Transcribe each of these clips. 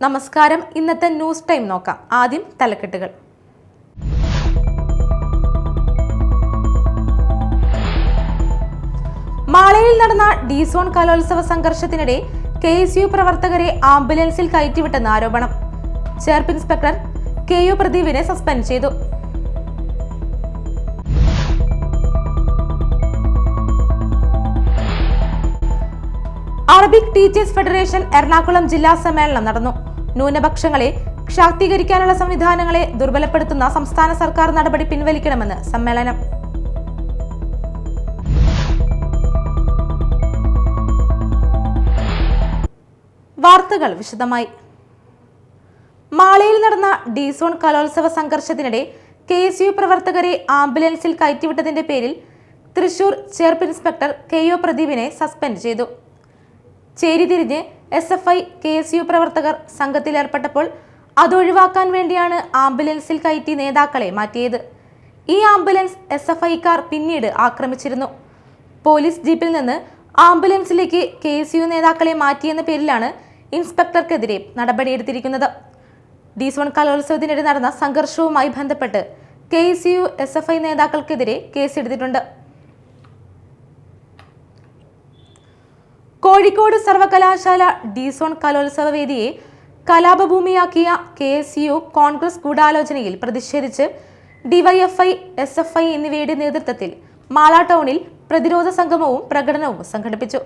നമസ്കാരം. ഇന്നത്തെ news time നോക്കാം. ആദ്യം തലക്കെട്ടുകൾ. മാളയിൽ നടന്ന ഡി-സോൺ കലോത്സവ സംഘർഷത്തിനിടെ KSU പ്രവർത്തകരെ ആംബുലൻസിൽ കയറ്റിവിട്ടെന്ന് ആരോപണം. ചേർപ്പ് ഇൻസ്പെക്ടർ KU പ്രദീപിനെ സസ്പെൻഡ് ചെയ്തു. അറബിക് ടീച്ചേഴ്സ് ഫെഡറേഷൻ എറണാകുളം ജില്ലാ സമ്മേളനം നടന്നു. ന്യൂനപക്ഷങ്ങളെ ശാക്തീകരിക്കാനുള്ള സംവിധാനങ്ങളെ ദുർബലപ്പെടുത്തുന്ന സംസ്ഥാന സർക്കാർ നടപടി പിൻവലിക്കണമെന്ന് സമ്മേളനം. വാർത്തകൾ വിശദമായി. മാളയിൽ നടന്ന ഡി-സോൺ കലോത്സവ സംഘർഷത്തിനിടെ KSU പ്രവർത്തകരെ ആംബുലൻസിൽ കയറ്റിവിട്ടതിന്റെ പേരിൽ തൃശൂർ ചേർപ്പ് ഇൻസ്പെക്ടർ KO പ്രദീപിനെ സസ്പെൻഡ് ചെയ്തു. ചേരിതിരിഞ്ഞ് SFI KSU പ്രവർത്തകർ സംഘത്തിലേർപ്പെട്ടപ്പോൾ അതൊഴിവാക്കാൻ വേണ്ടിയാണ് ആംബുലൻസിൽ കയറ്റി നേതാക്കളെ മാറ്റിയത്. ഈ ആംബുലൻസ് SFIക്കാർ പിന്നീട് ആക്രമിച്ചിരുന്നു. പോലീസ് ജീപ്പിൽ നിന്ന് ആംബുലൻസിലേക്ക് KSU നേതാക്കളെ മാറ്റിയെന്ന പേരിലാണ് ഇൻസ്പെക്ടർക്കെതിരെ നടപടിയെടുത്തിരിക്കുന്നത്. ഡി-സോൺ കലോത്സവത്തിനിടെ നടന്ന സംഘർഷവുമായി ബന്ധപ്പെട്ട് KSU SFI നേതാക്കൾക്കെതിരെ കേസെടുത്തിട്ടുണ്ട്. കോഴിക്കോട് സർവകലാശാല ഡി-സോൺ കലോത്സവ വേദിയെ കലാപഭൂമിയാക്കിയ KSU കോൺഗ്രസ് ഗൂഢാലോചനയിൽ പ്രതിഷേധിച്ച് DYFI, SFI എന്നിവയുടെ നേതൃത്വത്തിൽ മാള ടൗണിൽ പ്രതിരോധ സംഗമവും പ്രകടനവും സംഘടിപ്പിച്ചു.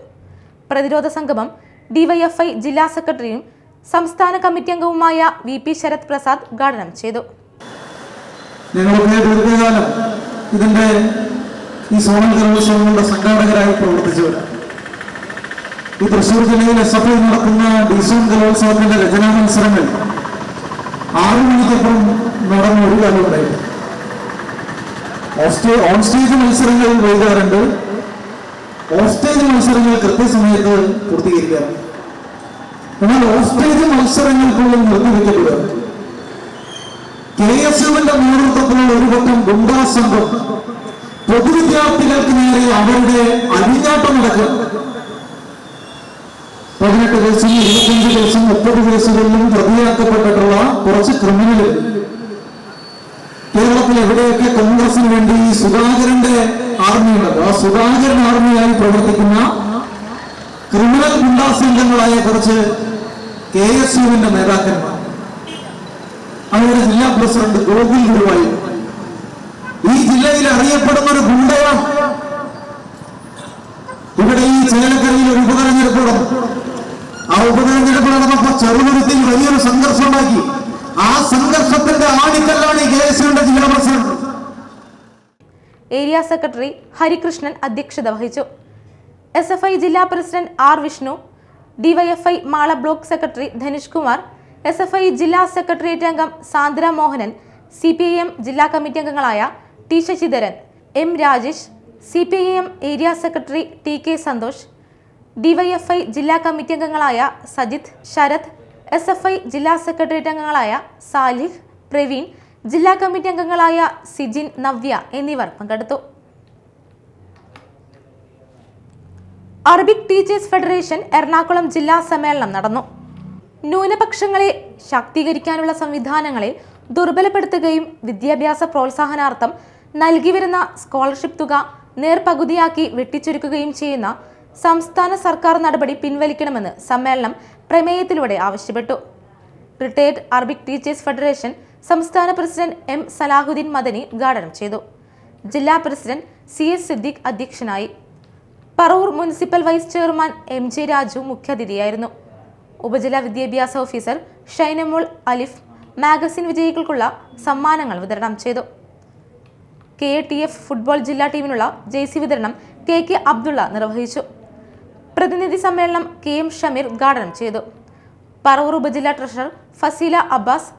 പ്രതിരോധ സംഗമം DYFI ജില്ലാ സെക്രട്ടറിയും സംസ്ഥാന കമ്മിറ്റി അംഗവുമായ VP ശരത് പ്രസാദ് ഉദ്ഘാടനം ചെയ്തു. ദീർഘകാലം ഇതിന്റെ ഈ സോണൽ കലോത്സവങ്ങളുടെ സംഘാടകരായി പ്രവർത്തിച്ചവരാണ്. ഈ തൃശ്ശൂർ ജില്ലയിൽ SFI നടക്കുന്ന ഡി-സോൺ കലോത്സവത്തിന്റെ രചനാ മത്സരങ്ങൾ 6 മണിക്കപ്പുറം നടന്ന ഒരു കാലമുണ്ടായിരുന്നു. ഓൺ സ്റ്റേജ് മത്സരങ്ങൾ വൈകാറുണ്ട്, ഓഫ് സ്റ്റേജ് മത്സരങ്ങൾ കൃത്യസമയത്ത് പൂർത്തീകരിക്കാറുണ്ട്. എന്നാൽ ഓഫ് സ്റ്റേജ് മത്സരങ്ങൾക്കുള്ളിൽ നിർത്തിവെക്കപ്പെടുക KSUവിന്റെ നേതൃത്വത്തിലുള്ള ഒരു പറ്റം ഗുണ്ടാ സംഘം പൊതുവിദ്യാർത്ഥികൾക്ക് നേരെ അവരുടെ അഴിഞ്ഞാട്ടം നടക്കുക. 18 കേസും 25 കേസും 30 കേസുകളിലും പ്രതിയാക്കപ്പെട്ടിട്ടുള്ള കുറച്ച് ക്രിമിനലുകൾ കേരളത്തിൽ എവിടെയൊക്കെ കോൺഗ്രസിന് വേണ്ടി ഈ സുധാകരന്റെ ആർമിയുണ്ടല്ലോ, ആ സുധാകരൻ ആർമിയായി പ്രവർത്തിക്കുന്ന ക്രിമിനൽ ഗുണ്ടാ സംഘങ്ങളായ കുറച്ച് KSUവിന്റെ നേതാക്കന്മാർ, അവരുടെ ജില്ലാ പ്രസിഡന്റ് ഗോകുൽ ഗുരുവായി ഈ ജില്ലയിൽ അറിയപ്പെടുന്ന ഒരു ഗുണ്ടയാണ്. ഇവിടെ ഈ ചേലക്കരയിൽ ഒരു ഉപതെരഞ്ഞെടുപ്പ് നടന്നു. ആ ഉപതെരഞ്ഞെടുപ്പ് നടന്നപ്പോൾ ചെറുതുരുത്തിൽ വലിയൊരു സംഘർഷം ഉണ്ടാക്കി. ആ സംഘർഷത്തിന്റെ ആണിക്കല്ലാണ് ഈ KSUവിന്റെ ജില്ലാ പ്രസിഡന്റ്. ഏരിയ സെക്രട്ടറി ഹരികൃഷ്ണൻ അധ്യക്ഷത വഹിച്ചു. SFI ജില്ലാ president R Vishnu, DYFI Mala block secretary Dhanush Kumar, SFI ജില്ലാ സെക്രട്ടേറിയറ്റ് അംഗം സാന്ദ്ര മോഹനൻ, CPIM ജില്ലാ കമ്മിറ്റി അംഗങ്ങളായ T Sasidharan, M Rajesh, CPIM area secretary TK Santhosh, DYFI ജില്ലാ കമ്മിറ്റി അംഗങ്ങളായ സജിത്, ശരത്, SFI ജില്ലാ സെക്രട്ടേറിയറ്റ് അംഗങ്ങളായ സാലിഹ്, പ്രവീൺ, ജില്ലാ കമ്മിറ്റി അംഗങ്ങളായ സിജിൻ, നവ്യ എന്നിവർ പങ്കെടുത്തു. അറബിക് ടീച്ചേഴ്സ് ഫെഡറേഷൻ എറണാകുളം ജില്ലാ സമ്മേളനം നടന്നു. ന്യൂനപക്ഷങ്ങളെ ശാക്തീകരിക്കാനുള്ള സംവിധാനങ്ങളെ ദുർബലപ്പെടുത്തുകയും വിദ്യാഭ്യാസ പ്രോത്സാഹനാർത്ഥം നൽകിവരുന്ന സ്കോളർഷിപ്പ് തുക നേർപകുതിയാക്കി വെട്ടിച്ചുരുക്കുകയും ചെയ്യുന്ന സംസ്ഥാന സർക്കാർ നടപടി പിൻവലിക്കണമെന്ന് സമ്മേളനം പ്രമേയത്തിലൂടെ ആവശ്യപ്പെട്ടു. റിട്ടയർഡ് അറബിക് ടീച്ചേഴ്സ് ഫെഡറേഷൻ സംസ്ഥാന പ്രസിഡന്റ് M സലാഹുദ്ദീൻ മദനി ഉദ്ഘാടനം ചെയ്തു. ജില്ലാ പ്രസിഡന്റ് CS സിദ്ദീഖ് അധ്യക്ഷനായി. Paravur municipal vice chairman MJ Raju മുഖ്യാതിഥിയായിരുന്നു. ഉപജില്ലാ വിദ്യാഭ്യാസ ഓഫീസർ ഷൈനമോൾ അലിഫ് മാഗസിൻ വിജയികൾക്കുള്ള സമ്മാനങ്ങൾ വിതരണം ചെയ്തു. KATF ഫുട്ബോൾ ജില്ലാ ടീമിനുള്ള ജേഴ്സി വിതരണം KK അബ്ദുള്ള നിർവഹിച്ചു. പ്രതിനിധി സമ്മേളനം KM ഷമീർ ഉദ്ഘാടനം ചെയ്തു. പറവൂർ ഉപജില്ലാ ട്രഷറർ ഫസീല അബ്ബാസ്,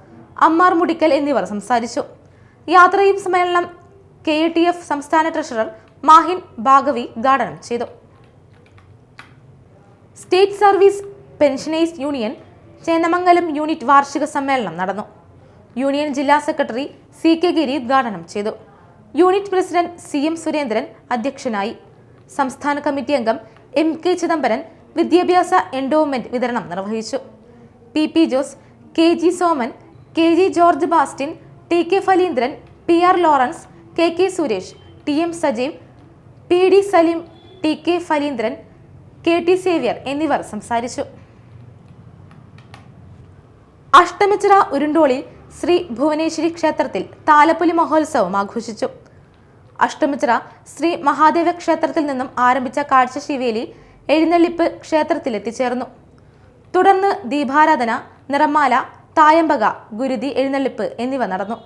അമ്മാർ മുടിക്കൽ എന്നിവർ സംസാരിച്ചു. യാത്രയും സമ്മേളനം KATF സംസ്ഥാന ട്രഷറർ മാഹിൻ ഭാഗവി ഉദ്ഘാടനം ചെയ്തു. State service pensioners union Chendamangalam unit വാർഷിക സമ്മേളനം നടന്നു. യൂണിയൻ ജില്ലാ സെക്രട്ടറി CK ഗിരി ഉദ്ഘാടനം ചെയ്തു. യൂണിറ്റ് പ്രസിഡന്റ് CM സുരേന്ദ്രൻ അധ്യക്ഷനായി. സംസ്ഥാന കമ്മിറ്റി അംഗം MK ചിദംബരൻ വിദ്യാഭ്യാസ എൻഡോവ്മെന്റ് വിതരണം നിർവഹിച്ചു. PP Jose, KG Soman, KG George Bastin, TK Faleendran, PR Lawrence, KK Suresh, TM Sajeev, PD Saleem, TK Faleendran, KT Xavier എന്നിവർ സംസാരിച്ചു. അഷ്ടമിച്ചിറ ഉരുണ്ടോളിൽ ശ്രീ ഭുവനേശ്വരി ക്ഷേത്രത്തിൽ താലപ്പൊലി മഹോത്സവം ആഘോഷിച്ചു. അഷ്ടമിച്ചിറ ശ്രീ മഹാദേവ ക്ഷേത്രത്തിൽ നിന്നും ആരംഭിച്ച കാഴ്ചശീവേലി എഴുന്നള്ളിപ്പ് ക്ഷേത്രത്തിൽ എത്തിച്ചേർന്നു. തുടർന്ന് ദീപാരാധന, നിറമാല, തായമ്പക, ഗുരുതി എഴുന്നള്ളിപ്പ് എന്നിവ നടന്നു.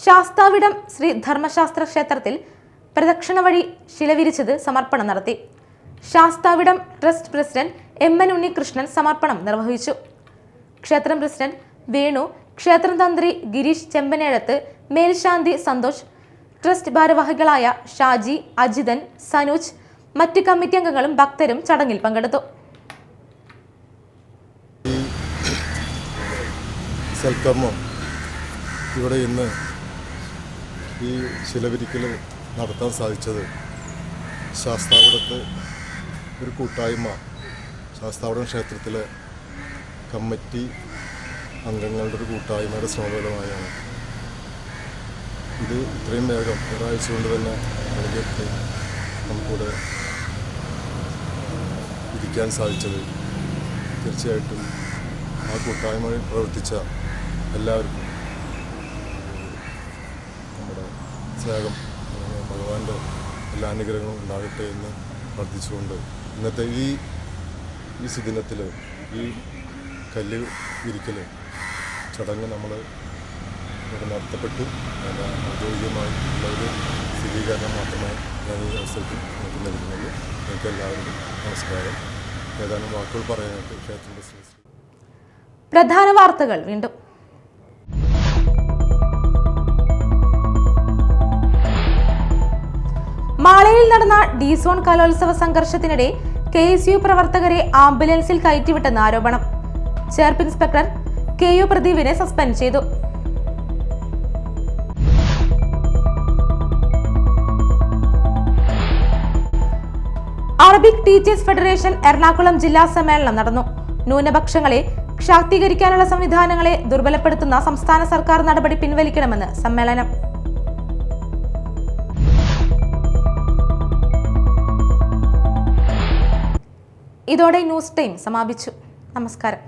ശാസ്താവിടം ശ്രീ ധർമ്മശാസ്ത്ര ക്ഷേത്രത്തിൽ പ്രദക്ഷിണ വഴി ശിലവിരിച്ചത് സമർപ്പണം നടത്തി. ശാസ്താവിടം ട്രസ്റ്റ് പ്രസിഡന്റ് MN ഉണ്ണികൃഷ്ണൻ സമർപ്പണം നിർവഹിച്ചു. ക്ഷേത്രം പ്രസിഡന്റ് വേണു, ക്ഷേത്രം തന്ത്രി ഗിരീഷ് ചെമ്പനേഴത്ത്, മേൽശാന്തി സന്തോഷ്, ട്രസ്റ്റ് ഭാരവാഹികളായ ഷാജി, അജിതൻ, സനൂജ്, മറ്റ് കമ്മിറ്റി അംഗങ്ങളും ഭക്തരും ചടങ്ങിൽ പങ്കെടുത്തു. ഇവിടെ ഇന്ന് ഈ ശിലവിരിക്കൽ നടത്താൻ സാധിച്ചത് ശാസ്താവിടത്ത് ഒരു കൂട്ടായ്മ, ശാസ്താവിടം ക്ഷേത്രത്തിലെ കമ്മിറ്റി അംഗങ്ങളുടെ ഒരു കൂട്ടായ്മയുടെ ശ്രമഫലമായാണ്. ഇത് ഇത്രയും വേഗം ഒരാഴ്ച കൊണ്ട് തന്നെ വെളിയെത്തി നമുക്കിവിടെ ഇരിക്കാൻ സാധിച്ചത് തീർച്ചയായിട്ടും ആ കൂട്ടായ്മയിൽ പ്രവർത്തിച്ച എല്ലാവർക്കും നമ്മുടെ സ്നേഹം, ഭഗവാന്റെ എല്ലാ അനുഗ്രഹങ്ങളും ഉണ്ടാകട്ടെ എന്ന് പ്രാർത്ഥിച്ചുകൊണ്ട് ഇന്നത്തെ ഈ സുദിനത്തിൽ ഈ കല്ല് വിരിക്കൽ ചടങ്ങ് നമ്മൾ ഇവിടെ നടത്തപ്പെട്ടു. ഔദ്യോഗികമായി ഉള്ള ഒരു സ്ഥിരീകരണം മാത്രമേ ഞാൻ ഈ അവസരത്തിൽ നമുക്ക് നൽകുന്നുള്ളൂ. നിങ്ങൾക്ക് എല്ലാവരും നമസ്കാരം. ഏതാനും വാക്കുകൾ പറയാനായിട്ട് ക്ഷേത്രം പ്രസിഡന്റ്. പ്രധാന വാർത്തകൾ വീണ്ടും. മാളയിൽ നടന്ന D-സോൺ കലോത്സവ സംഘർഷത്തിനിടെ KSU പ്രവർത്തകരെ ആംബുലൻസിൽ കയറ്റിവിട്ടെന്ന് ആരോപണം. ചേർപ്പ് ഇൻസ്പെക്ടർ KU പ്രദീപിനെ സസ്പെൻഡ് ചെയ്തു. അറബിക് ടീച്ചേഴ്സ് ഫെഡറേഷൻ എറണാകുളം ജില്ലാ സമ്മേളനം നടന്നു. ന്യൂനപക്ഷങ്ങളെ ശാക്തീകരിക്കാനുള്ള സംവിധാനങ്ങളെ ദുർബലപ്പെടുത്തുന്ന സംസ്ഥാന സർക്കാർ നടപടി പിൻവലിക്കണമെന്ന് സമ്മേളനം. ഇതോടെ ന്യൂസ് ടൈം സമാപിച്ചു. നമസ്കാരം.